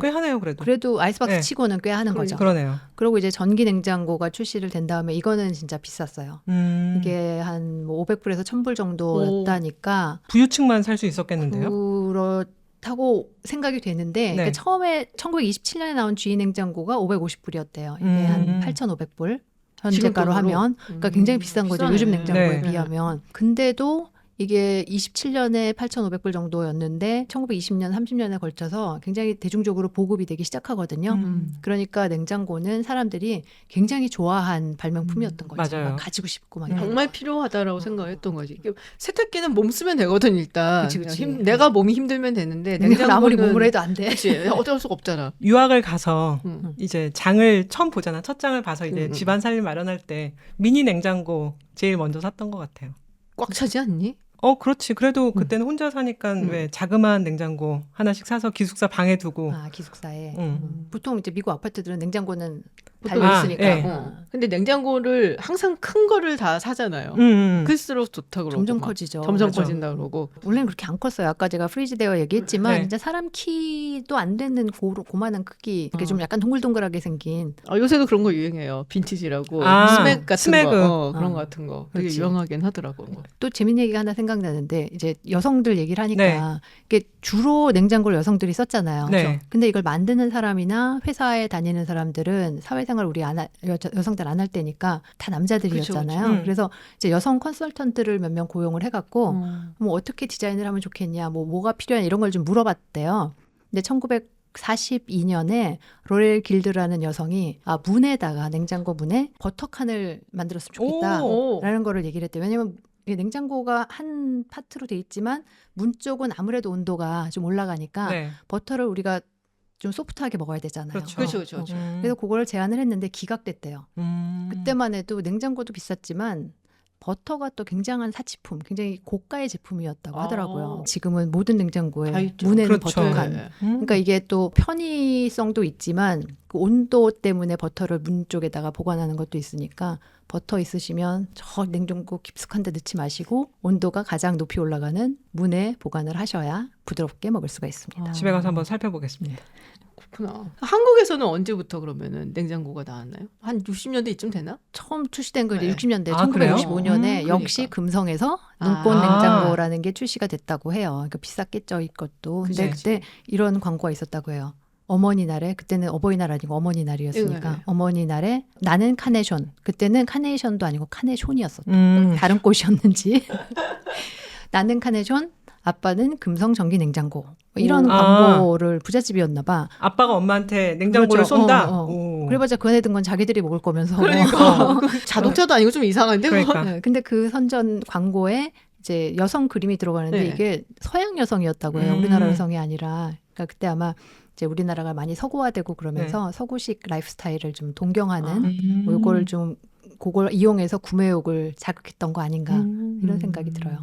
꽤 하네요, 그래도. 그래도 아이스박스 네. 치고는 꽤 하는 거죠. 그러네요. 그리고 이제 전기 냉장고가 출시를 된 다음에 이거는 진짜 비쌌어요. 이게 한 뭐 500불에서 1000불 정도였다니까 부유층만 살 수 있었겠는데요? 그렇다고 생각이 되는데 네. 그러니까 처음에 1927년에 나온 GE 냉장고가 550불이었대요. 이게 한 8,500불 현재가로 지금 하면 그러니까 굉장히 비싼 거죠. 비싸네. 요즘 냉장고에 네. 비하면. 근데도 이게 27년에 8,500불 정도였는데 1920년, 30년에 걸쳐서 굉장히 대중적으로 보급이 되기 시작하거든요. 그러니까 냉장고는 사람들이 굉장히 좋아한 발명품이었던 거죠. 맞아요. 막 가지고 싶고 막 정말 필요하다라고 생각했던 거지. 이게 세탁기는 몸 쓰면 되거든 일단. 그치, 그치. 내가 몸이 힘들면 되는데 냉장고는 아무리 냉장고는 몸을 해도 안 돼. 그치. 어쩔 수가 없잖아. 유학을 가서 음. 이제 장을 처음 보잖아. 첫 장을 봐서 이제 집안 살림 마련할 때 미니 냉장고 제일 먼저 샀던 것 같아요. 꽉 차지 않니? 그렇지. 그래도 그때는 혼자 사니까 왜 자그마한 냉장고 하나씩 사서 기숙사 방에 두고. 아, 기숙사에. 응. 보통 이제 미국 아파트들은 냉장고는 보통 달려 있으니까. 예. 근데 냉장고를 항상 큰 거를 다 사잖아요. 클수록 좋다 그러고 점점 막. 커지죠. 점점 맞아. 커진다 그러고. 원래는 그렇게 안 컸어요. 아까 제가 프리지데어 얘기했지만 네. 진짜 사람 키도 안 되는 고만한 크기. 이렇게 좀 약간 동글동글하게 생긴. 요새도 그런 거 유행해요. 빈티지라고. 아, 스맥 같은 스매그. 거. 그런 거 같은 거. 되게 그렇지. 유명하긴 하더라고. 또 재밌는 얘기가 하나 생각나는데 이제 여성들 얘기를 하니까 네. 이게 주로 냉장고를 여성들이 썼잖아요. 네. 그렇죠? 근데 이걸 만드는 사람이나 회사에 다니는 사람들은 사회생활 우리 여성들 안 할 때니까 다 남자들이었잖아요. 그쵸. 그래서 이제 여성 컨설턴트를 몇 명 고용을 해갖고 뭐 어떻게 디자인을 하면 좋겠냐, 뭐가 필요하냐 이런 걸 좀 물어봤대요. 근데 1942년에 로렐 길드라는 여성이 문에다가 냉장고 문에 버터칸을 만들었으면 좋겠다. 오. 라는 거를 얘기를 했대요. 왜냐면 이게 냉장고가 한 파트로 돼 있지만 문 쪽은 아무래도 온도가 좀 올라가니까 네. 버터를 우리가 좀 소프트하게 먹어야 되잖아요. 그렇죠. 그렇죠. 그래서 그걸 제안을 했는데 기각됐대요. 그때만 해도 냉장고도 비쌌지만 버터가 또 굉장한 사치품, 굉장히 고가의 제품이었다고 하더라고요. 지금은 모든 냉장고에 다 있죠. 문에는 그렇죠. 버터칸. 네. 그러니까 이게 또 편의성도 있지만 그 온도 때문에 버터를 문 쪽에다가 보관하는 것도 있으니까 버터 있으시면 저 냉장고 깊숙한 데 넣지 마시고 온도가 가장 높이 올라가는 문에 보관을 하셔야 부드럽게 먹을 수가 있습니다. 집에 가서 한번 살펴보겠습니다. 그렇구나. 한국에서는 언제부터 그러면은 냉장고가 나왔나요? 한 60년대 이쯤 되나? 처음 출시된 거 네. 60년대, 아, 그래요? 1955년에 그러니까. 역시 금성에서 눈꽃 아. 냉장고라는 게 출시가 됐다고 해요. 그러니까 비쌌겠죠, 이것도. 근데 그치. 그때 이런 광고가 있었다고 해요. 어머니날에, 그때는 어버이날 아니고 어머니날이었으니까 네. 어머니날에 나는 카네이션, 그때는 카네이션도 아니고 카네이션이었었다. 음. 다른 꽃이었는지. 나는 카네이션, 아빠는 금성 전기 냉장고. 뭐 이런 광고를 부잣집이었나 봐. 아빠가 엄마한테 냉장고를 그렇죠. 쏜다. 오. 그래봤자 그 안에 든 건 자기들이 먹을 거면서. 그러니까 자동차도 아니고 좀 이상한데 뭐. 그러니까. 네, 근데 그 선전 광고에 이제 여성 그림이 들어가는데 네. 이게 서양 여성이었다고 해요. 우리나라 여성이 아니라. 그러니까 그때 아마 이제 우리나라가 많이 서구화되고 그러면서 서구식 라이프 스타일을 좀 동경하는 뭐 요걸 좀 그걸 이용해서 구매욕을 자극했던 거 아닌가 이런 생각이 들어요.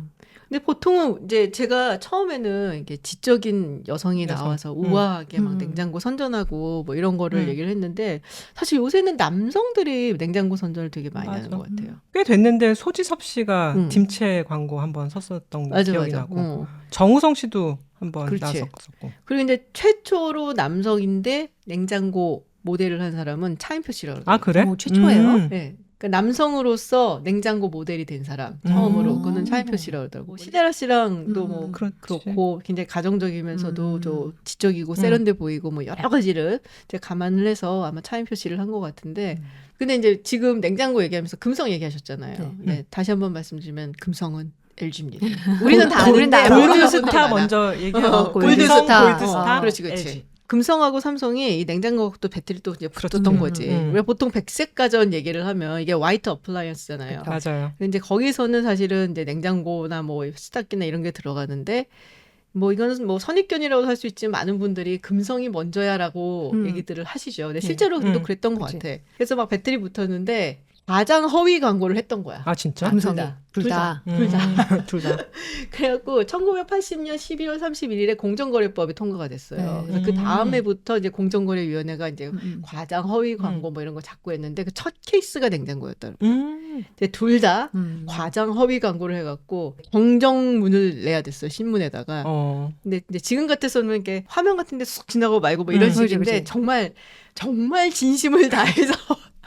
근데 보통은 이제 제가 처음에는 이게 지적인 여성이 여성. 나와서 우아하게 막 냉장고 선전하고 뭐 이런 거를 얘기를 했는데 사실 요새는 남성들이 냉장고 선전을 되게 많이 하는 것 같아요. 꽤 됐는데 소지섭 씨가 음. dim체 광고 한번 썼었던 맞아, 기억이 맞아. 나고 정우성 씨도 한번 그렇지. 나섰었고. 그리고 이제 최초로 남성인데 냉장고 모델을 한 사람은 차인표 씨라고 아 그래? 오, 최초예요? 네. 그러니까 남성으로서 냉장고 모델이 된 사람 처음으로 그거는 차인표 씨라고 그러더라고. 시데라 씨랑도 뭐 그렇지. 그렇고 굉장히 가정적이면서도 좀 지적이고 세련돼 보이고 뭐 여러 가지를 이제 감안을 해서 아마 차인표 씨를 한 것 같은데 근데 이제 지금 냉장고 얘기하면서 금성 얘기하셨잖아요. 네. 다시 한번 말씀드리면 금성은 LG입니다. 우리는 다 우리는 다 아는데 알아. 골드스타 먼저 얘기하고 골드스타. 골드스타. 그렇지, 그렇지. LG. 금성하고 삼성이 이 냉장고도 배터리 또 이제 붙었던 그렇죠. 거지. 음. 우리가 보통 백색 가전 얘기를 하면 이게 화이트 어플라이언스잖아요. 맞아요. 근데 이제 거기서는 사실은 이제 냉장고나 뭐 세탁기나 이런 게 들어가는데 뭐 이거는 뭐 선입견이라고 할 수 있지만 많은 분들이 금성이 먼저야라고 얘기들을 하시죠. 근데 실제로 또 그랬던 것 그치. 같아. 그래서 막 배터리 붙었는데 과장 허위 광고를 했던 거야. 아 진짜? 금성이 둘 다. 둘 다. 둘 다. 그래갖고 1980년 12월 31일에 공정거래법이 통과가 됐어요. 네. 그래서 그 다음에부터 이제 공정거래위원회가 이제 과장 허위 광고 음. 뭐 이런 거 자꾸 했는데 그 첫 케이스가 냉장고였더라고요. 음. 둘 다 음. 과장 허위 광고를 해갖고 정정문을 내야 됐어요, 신문에다가. 근데 이제 지금 같아서는 이렇게 화면 같은데 쑥 지나고 말고 뭐 이런 그렇지, 식인데 그렇지. 정말 진심을 다해서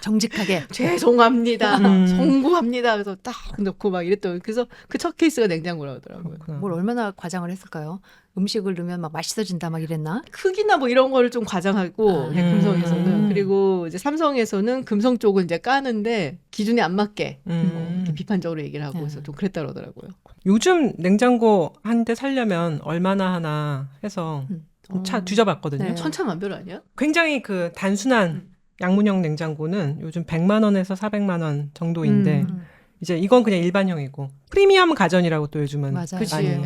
정직하게. 죄송합니다, 음. 송구합니다. 그래서 딱 넣고 막 이랬던. 그래서 그 첫 케이스가 냉장고라고 하더라고요. 그렇구나. 뭘 얼마나 과장을 했을까요? 음식을 넣으면 막 맛있어진다 막 이랬나? 크기나 뭐 이런 거를 좀 과장하고 이제 금성에서는 그리고 이제 삼성에서는 금성 쪽을 이제 까는데 기준에 안 맞게 뭐 이렇게 비판적으로 얘기를 하고 해서 좀 그랬다 그러더라고요. 요즘 냉장고 한 대 살려면 얼마나 하나 해서 차 뒤져봤거든요. 네. 천차만별 아니야? 굉장히 그 단순한 양문형 냉장고는 요즘 100만 원에서 400만 원 정도인데 이제 이건 그냥 일반형이고 프리미엄 가전이라고 또 요즘은 맞아요. 그치. 많이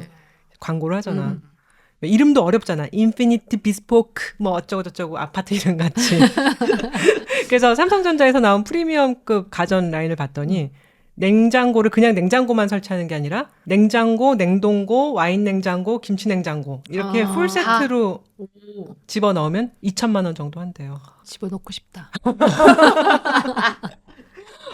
광고를 하잖아. 이름도 어렵잖아. 인피니티 비스포크 뭐 어쩌고 저쩌고 아파트 이름 같이. 그래서 삼성전자에서 나온 프리미엄급 가전 라인을 봤더니 냉장고를 그냥 냉장고만 설치하는 게 아니라 냉장고, 냉동고, 와인 냉장고, 김치 냉장고 이렇게 아, 풀 세트로 오. 집어넣으면 2천만 원 정도 한대요. 집어넣고 싶다.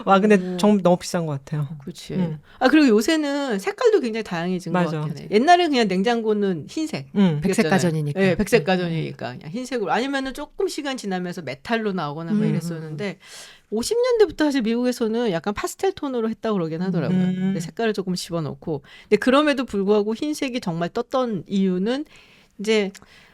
와 근데 정말 너무 비싼 것 같아요. 그렇지. 아 그리고 요새는 색깔도 굉장히 다양해진 것 맞아. 같긴 해. 옛날에는 그냥 냉장고는 흰색. 백색 그랬잖아요. 가전이니까. 네, 백색 가전이니까 그냥 흰색으로 아니면은 조금 시간 지나면서 메탈로 나오거나 뭐 이랬었는데 50년대부터 사실 미국에서는 약간 파스텔 톤으로 했다고 그러긴 하더라고요. 근데 색깔을 조금 집어넣고. 근데 그럼에도 불구하고 흰색이 정말 떴던 이유는 이제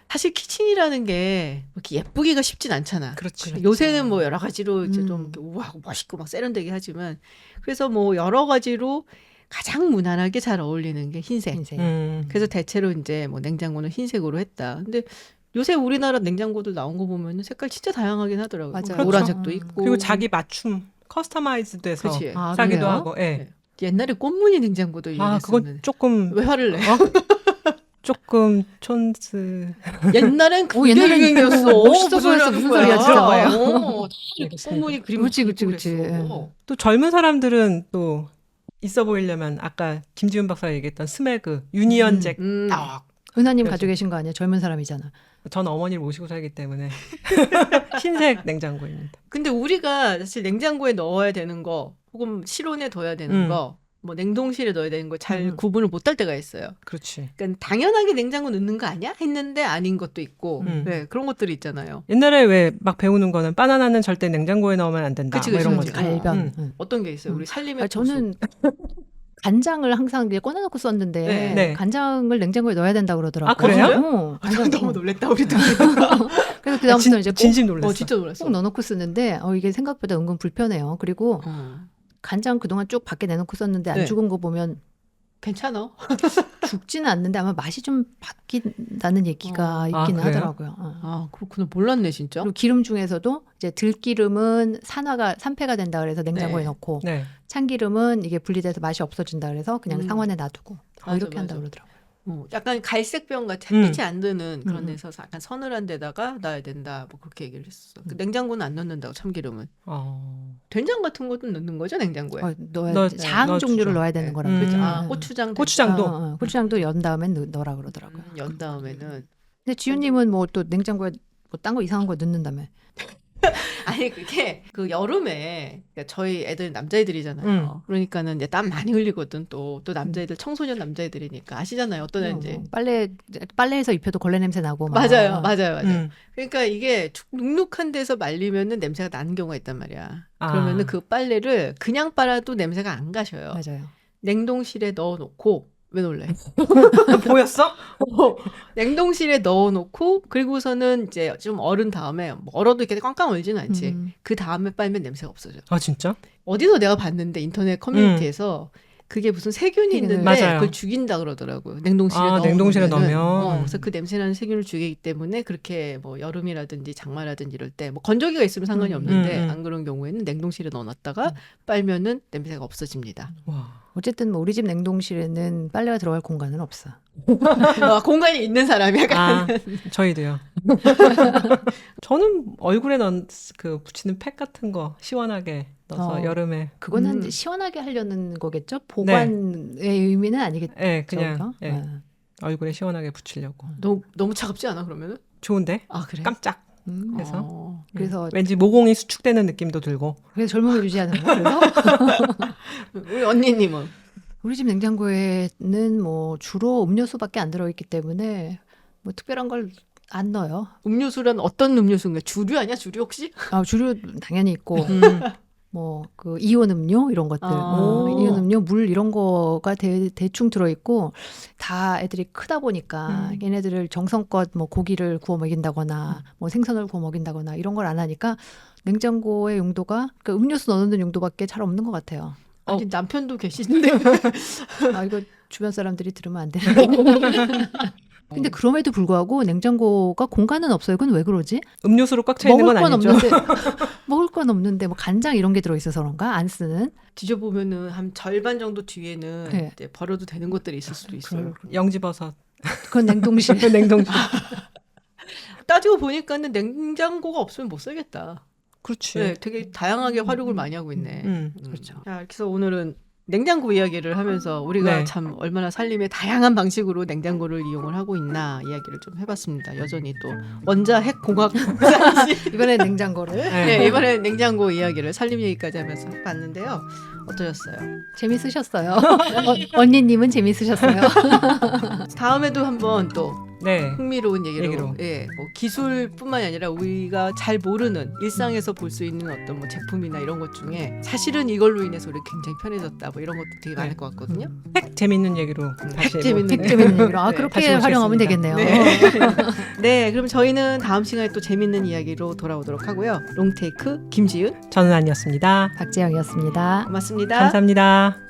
사실 키친이라는 게 이렇게 예쁘기가 쉽진 않잖아. 그렇지. 요새는 뭐 여러 가지로 이제 좀 이렇게 우아하고 멋있고 막 세련되게 하지만 그래서 뭐 여러 가지로 가장 무난하게 잘 어울리는 게 흰색. 흰색. 그래서 대체로 이제 뭐 냉장고는 흰색으로 했다. 근데 요새 우리나라 냉장고들 나온 거 보면은 색깔 진짜 다양하긴 하더라고요. 맞아요. 노란색도 그렇죠. 있고. 그리고 자기 맞춤 커스터마이즈돼서 그치. 아, 사기도 그래요? 하고. 예. 네. 옛날에 꽃무늬 냉장고도 아 유행했었는데. 그건 조금 왜 화를 내? 조금 촌스. 옛날엔 그게 옛날엔 유행이었어. 멋있어 무슨 보였어. 소리 무슨 하는 소리야, 거야. 진짜. 다 이렇게 꽃무늬 그림 그치, 그리고 그치. 그랬어. 또 젊은 사람들은 또 있어 보이려면 아까 김지훈 박사가 얘기했던 스매그 유니언잭 딱. 은하님 그래서- 가지고 계신 거 아니에요? 젊은 사람이잖아. 전 어머니를 모시고 살기 때문에 흰색 냉장고입니다. 근데 우리가 사실 냉장고에 넣어야 되는 거 혹은 실온에 둬야 되는 거 뭐 냉동실에 넣어야 되는 거 잘 구분을 못 할 때가 있어요. 그렇지. 그러니까 당연하게 냉장고 넣는 거 아니야? 했는데 아닌 것도 있고 네, 그런 것들이 있잖아요. 옛날에 왜 막 배우는 거는 바나나는 절대 냉장고에 넣으면 안 된다. 그치, 뭐 이런 그치, 거죠. 그치. 갈변. 응. 어떤 게 있어요? 우리 살림의 아, 저는 간장을 항상 이제 꺼내놓고 썼는데 네. 네. 간장을 냉장고에 넣어야 된다고 그러더라고요. 아, 그래요? 어, 고수. 간장 너무 놀랬다 우리 둘. 그래서 그 다음부터 이제 진심 놀랐어. 진짜 놀랐어. 꼭 넣어놓고 쓰는데 이게 생각보다 은근 불편해요. 그리고 간장 그동안 쭉 밖에 내놓고 썼는데 안 네. 죽은 거 보면 괜찮아. 죽지는 않는데 아마 맛이 좀 바뀐다는 얘기가 있기는 그래요? 하더라고요. 아 그렇구나. 몰랐네 진짜. 그리고 기름 중에서도 이제 들기름은 산화가 된다 그래서 냉장고에 네. 넣고 네. 참기름은 이게 분리돼서 맛이 없어진다 그래서 그냥 상온에 놔두고 맞아, 이렇게 한다 맞아. 그러더라고요. 약간 갈색병 같은 햇빛이 안 드는 그런 데서 약간 서늘한 데다가 놔야 된다. 뭐 그렇게 얘기를 했었어. 그 냉장고는 안 넣는다고 참기름은. 된장 같은 것도 넣는 거죠 냉장고에. 장 넣어주죠. 종류를 넣어야 되는 거라고. 그렇죠. 그죠? 아 고추장. 고추장도? 고추장도 연 다음에 넣으라 그러더라고요. 연 다음에는. 근데 지윤님은 뭐 또 냉장고에 뭐 딴 거 이상한 거 넣는다며. 아니 그게 그 여름에 그러니까 저희 애들 남자애들이잖아요. 그러니까는 이제 땀 많이 흘리거든. 또 남자애들 청소년 남자애들이니까 아시잖아요. 어떤 애인지. 빨래에서 입혀도 걸레 냄새 나고 막. 맞아요. 그러니까 이게 눅눅한 데서 말리면은 냄새가 나는 경우가 있단 말이야. 그러면은 그 빨래를 그냥 빨아도 냄새가 안 가셔요. 맞아요. 냉동실에 넣어놓고 왜 놀래? 보였어? 냉동실에 넣어놓고 그리고서는 이제 좀 얼은 다음에 얼어도 이렇게 꽝꽝 얼지는 않지. 그 다음에 빨면 냄새가 없어져. 아 진짜? 어디서 내가 봤는데 인터넷 커뮤니티에서 그게 무슨 세균이 있는데 맞아요. 그걸 죽인다 그러더라고요. 냉동실에 냉동실에 넣으면은. 넣으면. 그래서 그 냄새나는 세균을 죽이기 때문에 그렇게 뭐 여름이라든지 장마라든지 이럴 때 뭐 건조기가 있으면 상관이 없는데 안 그런 경우에는 냉동실에 넣어놨다가 빨면은 냄새가 없어집니다. 와. 어쨌든 뭐 우리 집 냉동실에는 빨래가 들어갈 공간은 없어. 공간이 있는 사람이 약간. 아, 저희도요. 저는 얼굴에 붙이는 팩 같은 거 시원하게 넣어서 여름에. 그거는 시원하게 하려는 거겠죠? 보관의 의미는 아니겠죠? 네, 그냥 네. 얼굴에 시원하게 붙이려고. 너무 차갑지 않아 그러면은? 좋은데? 아 그래? 깜짝. 그래서 왠지 모공이 수축되는 느낌도 들고. 그래서 젊음을 유지하는 거. 그래서 우리 언니님은? 우리 집 냉장고에는 뭐 주로 음료수밖에 안 들어있기 때문에 뭐 특별한 걸 안 넣어요. 음료수란 어떤 음료수인가? 주류 아니야? 주류 혹시? 주류 당연히 있고 뭐 그 이온 음료 이런 것들, 이온 음료, 물 이런 거가 대충 들어있고 다 애들이 크다 보니까 얘네들을 정성껏 뭐 고기를 구워 먹인다거나 뭐 생선을 구워 먹인다거나 이런 걸 안 하니까 냉장고의 용도가 그 음료수 넣는 용도밖에 잘 없는 것 같아요. 아니 남편도 계시는데. 이거 주변 사람들이 들으면 안 되는. 근데 그럼에도 불구하고 냉장고가 공간은 없어요. 그건 왜 그러지? 음료수로 꽉 차 있는 건 아니죠. 먹을 건 없는데 뭐 간장 이런 게 들어있어서 그런가? 안 쓰는? 뒤져보면은 한 절반 정도 뒤에는 네. 이제 버려도 되는 것들이 있을 수도 있어요. 영지버섯. 그건 냉동실. 냉동실. 따지고 보니까는 냉장고가 없으면 못 살겠다. 그렇지. 네, 되게 다양하게 활용을 많이 하고 있네. 그렇죠. 자, 그래서 오늘은 냉장고 이야기를 하면서 우리가 네. 참 얼마나 살림의 다양한 방식으로 냉장고를 이용을 하고 있나 이야기를 좀 해봤습니다. 여전히 또 원자 핵 공학 이번엔 냉장고를. 네, 이번에 냉장고 이야기를 살림 얘기까지 하면서 해봤는데요. 어떠셨어요? 재밌으셨어요. 언니님은 재밌으셨어요. 다음에도 한번 또 네. 흥미로운 얘기로. 얘기로. 예, 뭐 기술뿐만이 아니라 우리가 잘 모르는 일상에서 볼 수 있는 어떤 뭐 제품이나 이런 것 중에 사실은 이걸로 인해서 우리 굉장히 편해졌다 뭐 이런 것도 되게 많을 것 같거든요. 핵 재밌는 얘기로 다시 재밌는 재밌는 얘기로. 네, 그렇게 다시 활용하면 모시겠습니다. 되겠네요. 네. 네, 그럼 저희는 다음 시간에 또 재밌는 이야기로 돌아오도록 하고요. 롱테이크 김지은 저는 아니었습니다. 박재영이었습니다. 고맙습니다. 감사합니다.